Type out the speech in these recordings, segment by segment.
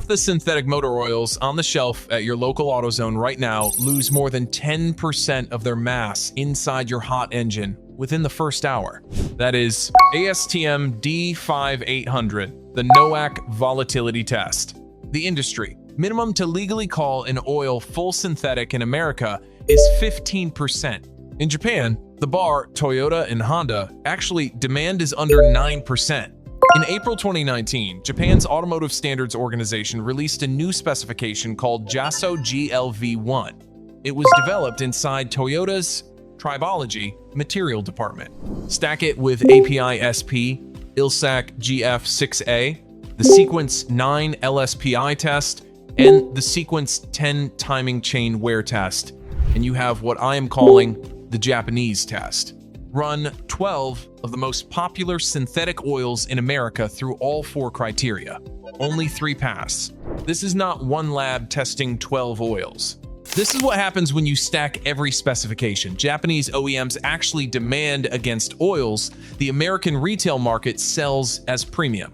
the synthetic motor oils on the shelf at your local AutoZone right now lose more than 10% of their mass inside your hot engine within the first hour. That is ASTM D5800, the NOAC volatility test. The industry minimum to legally call an oil full synthetic in America is 15%. In Japan, the bar, Toyota and Honda, actually demand is under 9%. In April 2019, Japan's Automotive Standards Organization released a new specification called JASO GLV1. It was developed inside Toyota's Tribology material department. Stack it with API SP, ILSAC GF6A, the Sequence 9 LSPI test, and the Sequence 10 timing chain wear test, and you have what I am calling the Japanese test. Run 12 of the most popular synthetic oils in America through all 4 criteria. Only 3 pass. This is not one lab testing 12 oils. This is what happens when you stack every specification. Japanese OEMs actually demand against oils the American retail market sells as premium.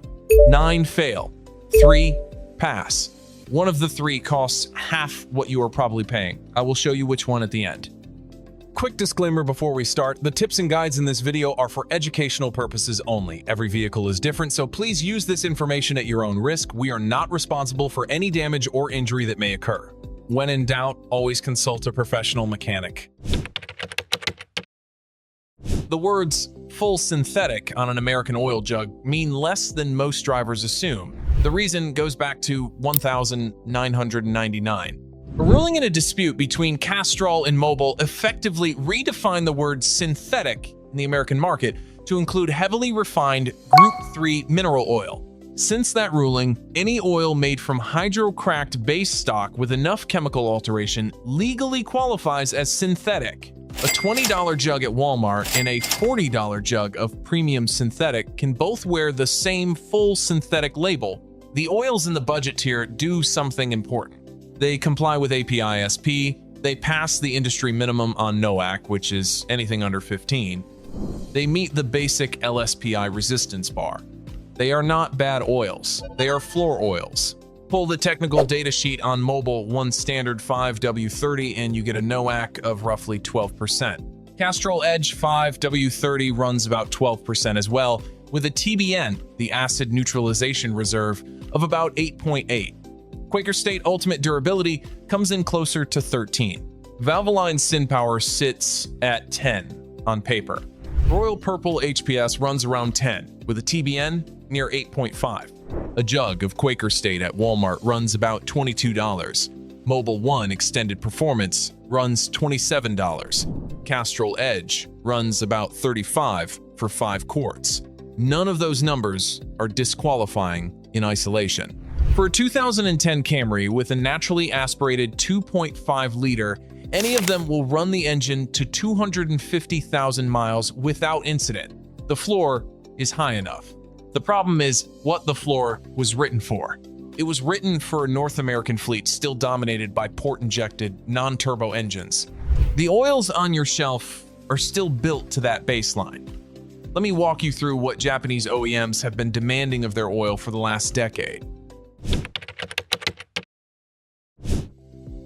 9 fail, 3 pass. One of the 3 costs half what you are probably paying. I will show you which one at the end. Quick disclaimer before we start, the tips and guides in this video are for educational purposes only. Every vehicle is different, so please use this information at your own risk. We are not responsible for any damage or injury that may occur. When in doubt, always consult a professional mechanic. The words full synthetic on an American oil jug mean less than most drivers assume. The reason goes back to 1999. A ruling in a dispute between Castrol and Mobil effectively redefined the word synthetic in the American market to include heavily refined Group 3 mineral oil. Since that ruling, any oil made from hydrocracked base stock with enough chemical alteration legally qualifies as synthetic. A $20 jug at Walmart and a $40 jug of premium synthetic can both wear the same full synthetic label. The oils in the budget tier do something important. They comply with API SP, they pass the industry minimum on NOAC, which is anything under 15. They meet the basic LSPI resistance bar. They are not bad oils, they are floor oils. Pull the technical data sheet on Mobil 1 standard 5W30 and you get a NOAC of roughly 12%. Castrol Edge 5W30 runs about 12% as well, with a TBN, the acid neutralization reserve, of about 8.8. Quaker State Ultimate Durability comes in closer to 13. Valvoline SynPower sits at 10 on paper. Royal Purple HPS runs around 10, with a TBN near 8.5. A jug of Quaker State at Walmart runs about $22. Mobil 1 Extended Performance runs $27. Castrol Edge runs about $35 for 5 quarts. None of those numbers are disqualifying in isolation. For a 2010 Camry with a naturally aspirated 2.5-liter, any of them will run the engine to 250,000 miles without incident. The floor is high enough. The problem is what the floor was written for. It was written for a North American fleet still dominated by port-injected, non-turbo engines. The oils on your shelf are still built to that baseline. Let me walk you through what Japanese OEMs have been demanding of their oil for the last decade.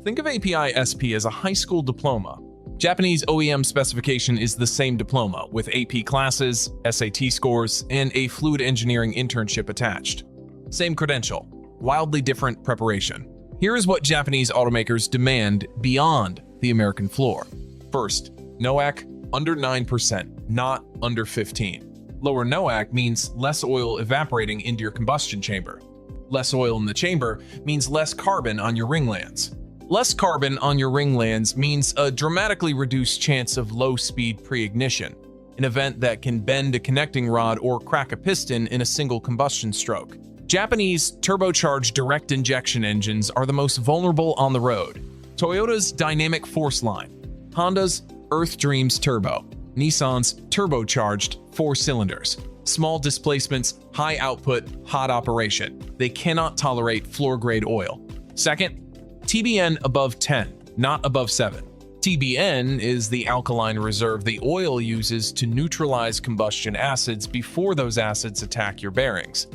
Think of API SP as a high school diploma. Japanese OEM specification is the same diploma, with AP classes, SAT scores, and a fluid engineering internship attached. Same credential, wildly different preparation. Here is what Japanese automakers demand beyond the American floor. First, NOAC under 9%, not under 15. Lower NOAC means less oil evaporating into your combustion chamber. Less oil in the chamber means less carbon on your ringlands. Less carbon on your ringlands means a dramatically reduced chance of low-speed pre-ignition, an event that can bend a connecting rod or crack a piston in a single combustion stroke. Japanese turbocharged direct injection engines are the most vulnerable on the road. Toyota's Dynamic Force line, Honda's Earth Dreams Turbo, Nissan's turbocharged 4 cylinders. Small displacements, high output, hot operation. They cannot tolerate floor-grade oil. Second, TBN above 10, not above 7. TBN is the alkaline reserve the oil uses to neutralize combustion acids before those acids attack your bearings.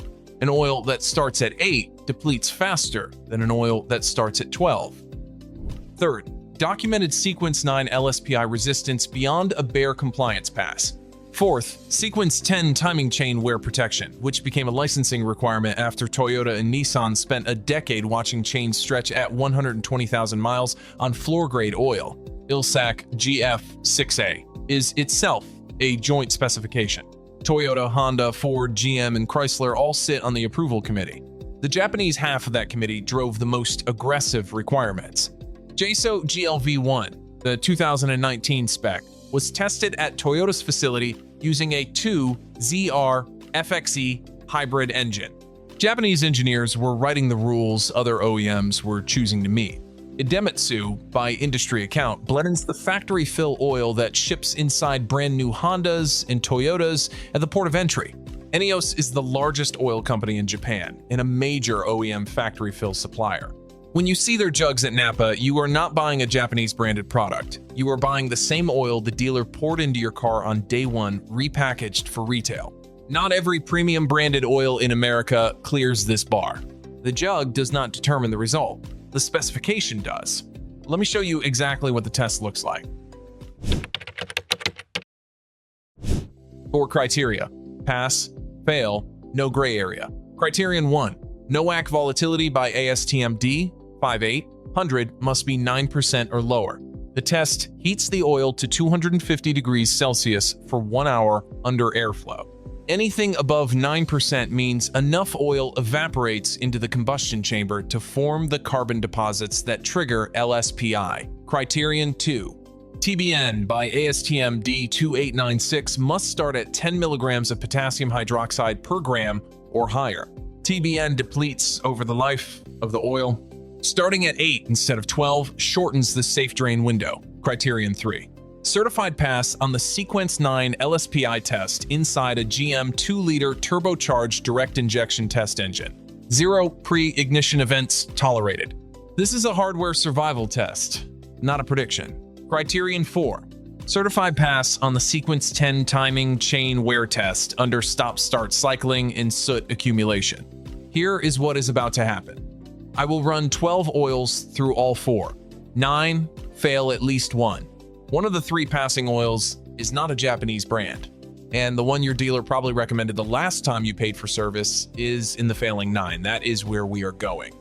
An oil that starts at 8 depletes faster than an oil that starts at 12. Third, documented sequence 9 LSPI resistance beyond a bare compliance pass. Fourth, sequence 10 timing chain wear protection, which became a licensing requirement after Toyota and Nissan spent a decade watching chains stretch at 120,000 miles on floor-grade oil. ILSAC GF6A is itself a joint specification. Toyota, Honda, Ford, GM, and Chrysler all sit on the approval committee. The Japanese half of that committee drove the most aggressive requirements. JSO GLV1, the 2019 spec, was tested at Toyota's facility using a 2ZR FXE hybrid engine. Japanese engineers were writing the rules other OEMs were choosing to meet. Idemitsu, by industry account, blends the factory fill oil that ships inside brand new Hondas and Toyotas at the port of entry. ENEOS is the largest oil company in Japan and a major OEM factory fill supplier. When you see their jugs at Napa, you are not buying a Japanese branded product. You are buying the same oil the dealer poured into your car on day one, repackaged for retail. Not every premium branded oil in America clears this bar. The jug does not determine the result. The specification does. Let me show you exactly what the test looks like. 4 criteria: pass, fail, no gray area. Criterion 1: NOAC volatility by ASTM D 5800 must be 9% or lower. The test heats the oil to 250 degrees Celsius for 1 hour under airflow. Anything above 9% means enough oil evaporates into the combustion chamber to form the carbon deposits that trigger LSPI. Criterion 2: TBN by ASTM D2896 must start at 10 milligrams of potassium hydroxide per gram or higher. TBN depletes over the life of the oil. Starting at 8 instead of 12 shortens the safe drain window. Criterion 3: certified pass on the Sequence 9 LSPI test inside a GM 2-liter turbocharged direct injection test engine. 0 pre-ignition events tolerated. This is a hardware survival test, not a prediction. Criterion 4: certified pass on the Sequence 10 timing chain wear test under stop-start cycling and soot accumulation. Here is what is about to happen. I will run 12 oils through all 4. 9 fail at least 1. One of the 3 passing oils is not a Japanese brand, and the one your dealer probably recommended the last time you paid for service is in the failing 9. That is where we are going.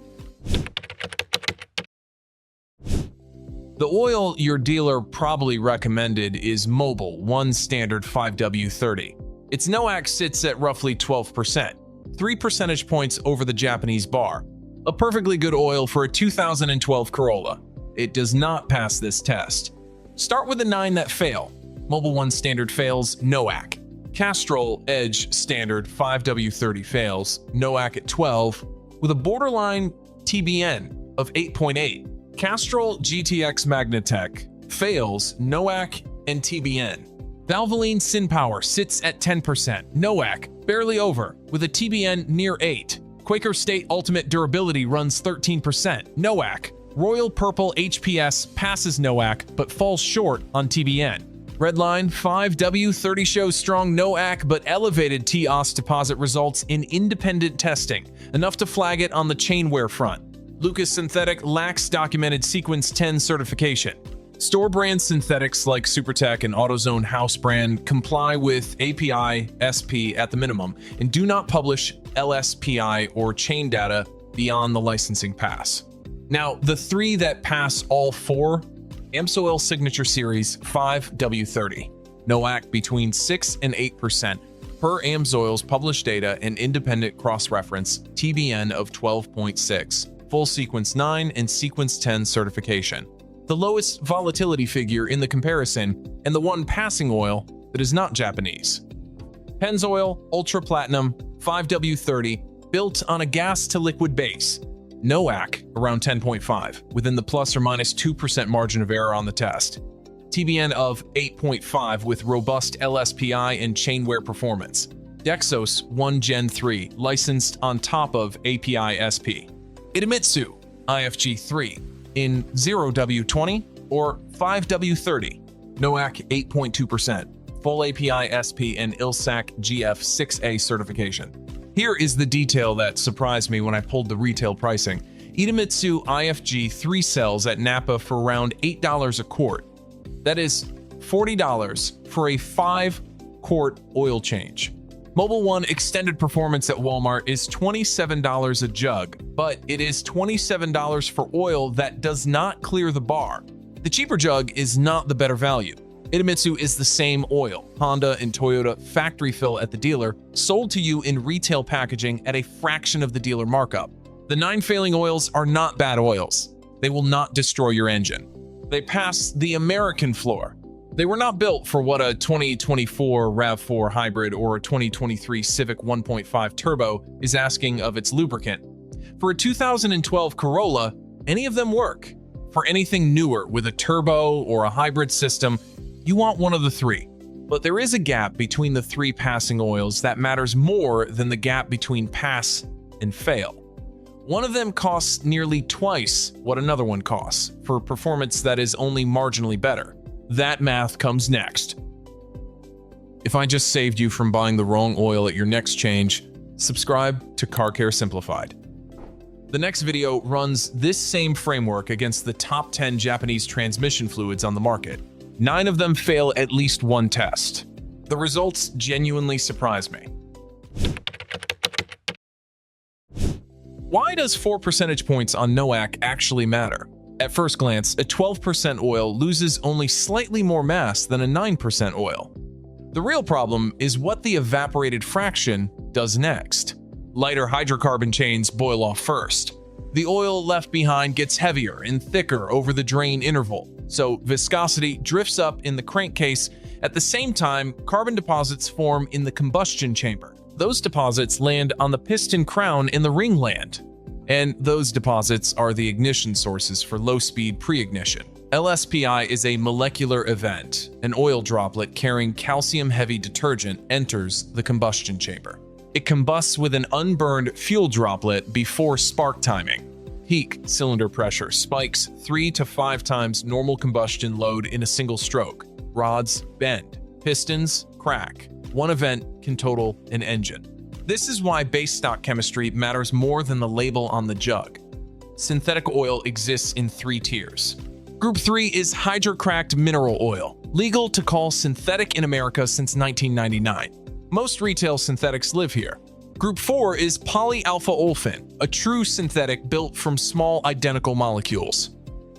The oil your dealer probably recommended is Mobil 1 Standard 5W30. Its NOAC sits at roughly 12%, 3 percentage points over the Japanese bar. A perfectly good oil for a 2012 Corolla. It does not pass this test. Start with the 9 that fail. Mobil 1 Standard fails, NOAC. Castrol Edge Standard 5W30 fails, NOAC at 12, with a borderline TBN of 8.8. Castrol GTX Magnatech fails, NOAC and TBN. Valvoline SynPower sits at 10%, NOAC barely over, with a TBN near 8. Quaker State Ultimate Durability runs 13%, NOAC. Royal Purple HPS passes NOAC but falls short on TBN. Redline 5W30 shows strong NOAC but elevated TOS deposit results in independent testing, enough to flag it on the chainware front. Lucas Synthetic lacks documented Sequence 10 certification. Store brand synthetics like Supertech and AutoZone house brand comply with API SP at the minimum and do not publish LSPI or chain data beyond the licensing pass. Now, the 3 that pass all 4, AMSOIL Signature Series 5W30, NOAC between 6 and 8% per AMSOIL's published data and independent cross-reference, TBN of 12.6, full Sequence 9 and Sequence 10 certification. The lowest volatility figure in the comparison, and the one passing oil that is not Japanese. Pennzoil Ultra Platinum 5W30, built on a gas-to-liquid base. NOAC around 10.5, within the plus or minus 2% margin of error on the test. TBN of 8.5 with robust LSPI and chainware performance. Dexos 1 Gen 3, licensed on top of API SP. Idemitsu IFG3 in 0W20 or 5W30. NOAC 8.2%, full API SP and ILSAC GF6A certification. Here is the detail that surprised me when I pulled the retail pricing. Idemitsu IFG 3 sells at Napa for around $8 a quart. That is $40 for a 5-quart oil change. Mobil 1 Extended Performance at Walmart is $27 a jug, but it is $27 for oil that does not clear the bar. The cheaper jug is not the better value. Idemitsu is the same oil, Honda and Toyota factory fill at the dealer, sold to you in retail packaging at a fraction of the dealer markup. The 9 failing oils are not bad oils. They will not destroy your engine. They pass the American floor. They were not built for what a 2024 RAV4 hybrid or a 2023 Civic 1.5 turbo is asking of its lubricant. For a 2012 Corolla, any of them work. For anything newer with a turbo or a hybrid system, you want one of the 3. But there is a gap between the 3 passing oils that matters more than the gap between pass and fail. One of them costs nearly twice what another one costs for performance that is only marginally better. That math comes next. If I just saved you from buying the wrong oil at your next change, subscribe to Car Care Simplified. The next video runs this same framework against the top 10 Japanese transmission fluids on the market. 9 of them fail at least one test. The results genuinely surprise me. Why does 4 percentage points on NOAC actually matter? At first glance, a 12% oil loses only slightly more mass than a 9% oil. The real problem is what the evaporated fraction does next. Lighter hydrocarbon chains boil off first. The oil left behind gets heavier and thicker over the drain interval, so viscosity drifts up in the crankcase. At the same time, carbon deposits form in the combustion chamber. Those deposits land on the piston crown in the ringland. And those deposits are the ignition sources for low-speed pre-ignition. LSPI is a molecular event. An oil droplet carrying calcium-heavy detergent enters the combustion chamber. It combusts with an unburned fuel droplet before spark timing. Peak cylinder pressure spikes 3 to 5 times normal combustion load in a single stroke. Rods bend. Pistons crack. One event can total an engine. This is why base stock chemistry matters more than the label on the jug. Synthetic oil exists in 3 tiers. Group 3 is hydrocracked mineral oil, legal to call synthetic in America since 1999. Most retail synthetics live here. Group 4 is polyalpha-olefin, a true synthetic built from small identical molecules.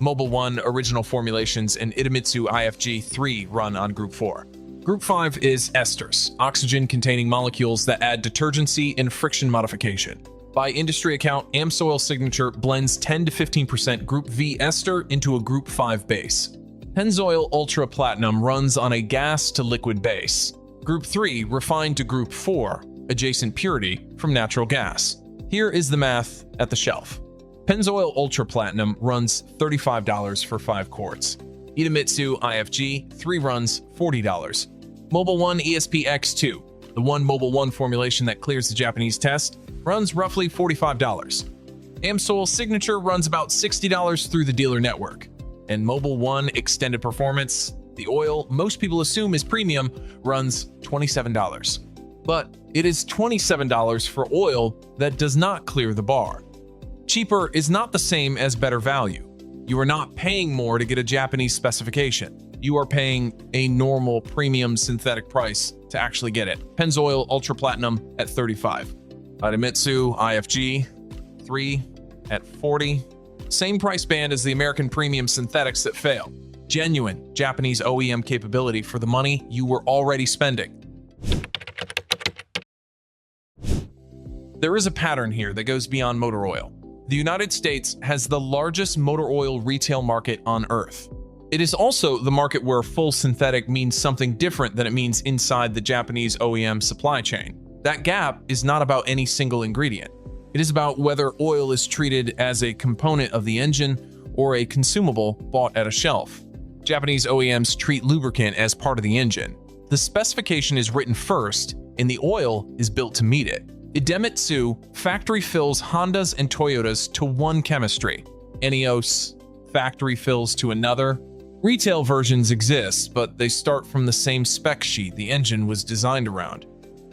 Mobil 1 original formulations and Idemitsu IFG 3 run on Group 4. Group 5 is esters, oxygen-containing molecules that add detergency and friction modification. By industry account, AmSoil Signature blends 10 to 15% Group V ester into a Group 5 base. Pennzoil Ultra Platinum runs on a gas-to-liquid base. Group 3 refined to Group 4, adjacent purity from natural gas. Here is the math at the shelf. Pennzoil Ultra Platinum runs $35 for 5 quarts. Idemitsu IFG 3 runs $40. Mobil 1 ESP-X2, the one Mobil 1 formulation that clears the Japanese test, runs roughly $45. AmSoil Signature runs about $60 through the dealer network. And Mobil 1 Extended Performance, the oil most people assume is premium, runs $27. But it is $27 for oil that does not clear the bar. Cheaper is not the same as better value. You are not paying more to get a Japanese specification. You are paying a normal premium synthetic price to actually get it. Pennzoil Ultra Platinum at $35. Idemitsu IFG 3 at $40. Same price band as the American premium synthetics that fail. Genuine Japanese OEM capability for the money you were already spending. There is a pattern here that goes beyond motor oil. The United States has the largest motor oil retail market on Earth. It is also the market where full synthetic means something different than it means inside the Japanese OEM supply chain. That gap is not about any single ingredient. It is about whether oil is treated as a component of the engine or a consumable bought at a shelf. Japanese OEMs treat lubricant as part of the engine. The specification is written first, and the oil is built to meet it. Idemitsu factory fills Hondas and Toyotas to one chemistry. Eneos factory fills to another. Retail versions exist, but they start from the same spec sheet the engine was designed around.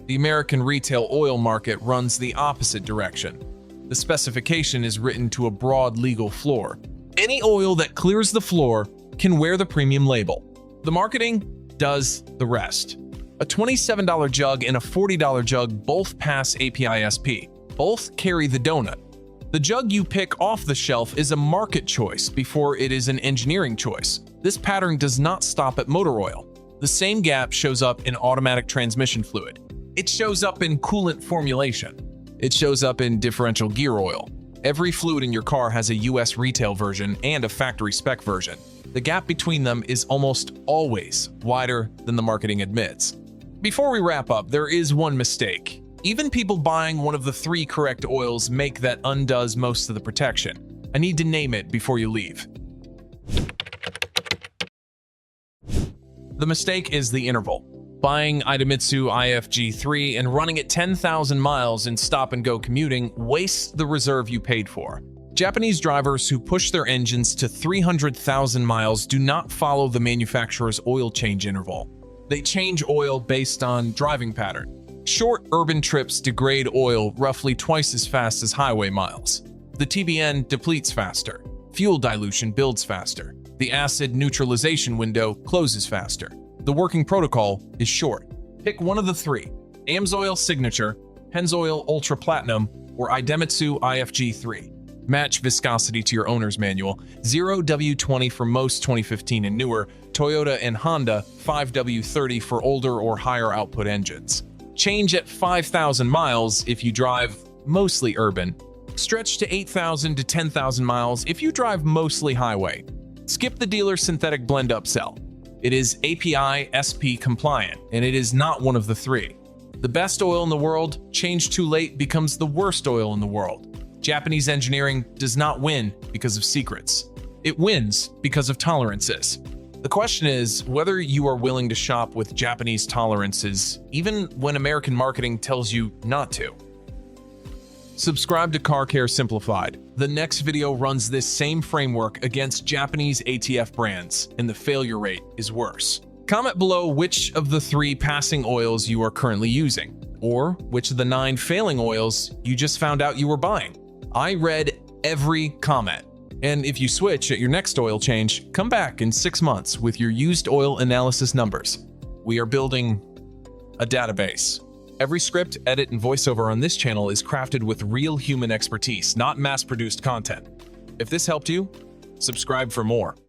The American retail oil market runs the opposite direction. The specification is written to a broad legal floor. Any oil that clears the floor can wear the premium label. The marketing does the rest. A $27 jug and a $40 jug both pass API-SP. Both carry the donut. The jug you pick off the shelf is a market choice before it is an engineering choice. This pattern does not stop at motor oil. The same gap shows up in automatic transmission fluid. It shows up in coolant formulation. It shows up in differential gear oil. Every fluid in your car has a US retail version and a factory spec version. The gap between them is almost always wider than the marketing admits. Before we wrap up, there is one mistake. Even people buying one of the 3 correct oils make that undoes most of the protection. I need to name it before you leave. The mistake is the interval. Buying Idemitsu IFG3 and running it 10,000 miles in stop-and-go commuting wastes the reserve you paid for. Japanese drivers who push their engines to 300,000 miles do not follow the manufacturer's oil change interval. They change oil based on driving pattern. Short urban trips degrade oil roughly twice as fast as highway miles. The TBN depletes faster. Fuel dilution builds faster. The acid neutralization window closes faster. The working protocol is short. Pick one of the 3: AMSOIL Signature, Pennzoil Ultra Platinum, or Idemitsu IFG3. Match viscosity to your owner's manual. 0W20 for most 2015 and newer, Toyota and Honda 5W30 for older or higher output engines. Change at 5,000 miles if you drive mostly urban. Stretch to 8,000 to 10,000 miles if you drive mostly highway. Skip the dealer synthetic blend upsell. It is API-SP compliant, and it is not one of the 3. The best oil in the world, changed too late, becomes the worst oil in the world. Japanese engineering does not win because of secrets. It wins because of tolerances. The question is whether you are willing to shop with Japanese tolerances, even when American marketing tells you not to. Subscribe to Car Care Simplified. The next video runs this same framework against Japanese ATF brands, and the failure rate is worse. Comment below which of the 3 passing oils you are currently using, or which of the 9 failing oils you just found out you were buying. I read every comment. And if you switch at your next oil change, come back in 6 months with your used oil analysis numbers. We are building a database. Every script, edit, and voiceover on this channel is crafted with real human expertise, not mass-produced content. If this helped you, subscribe for more.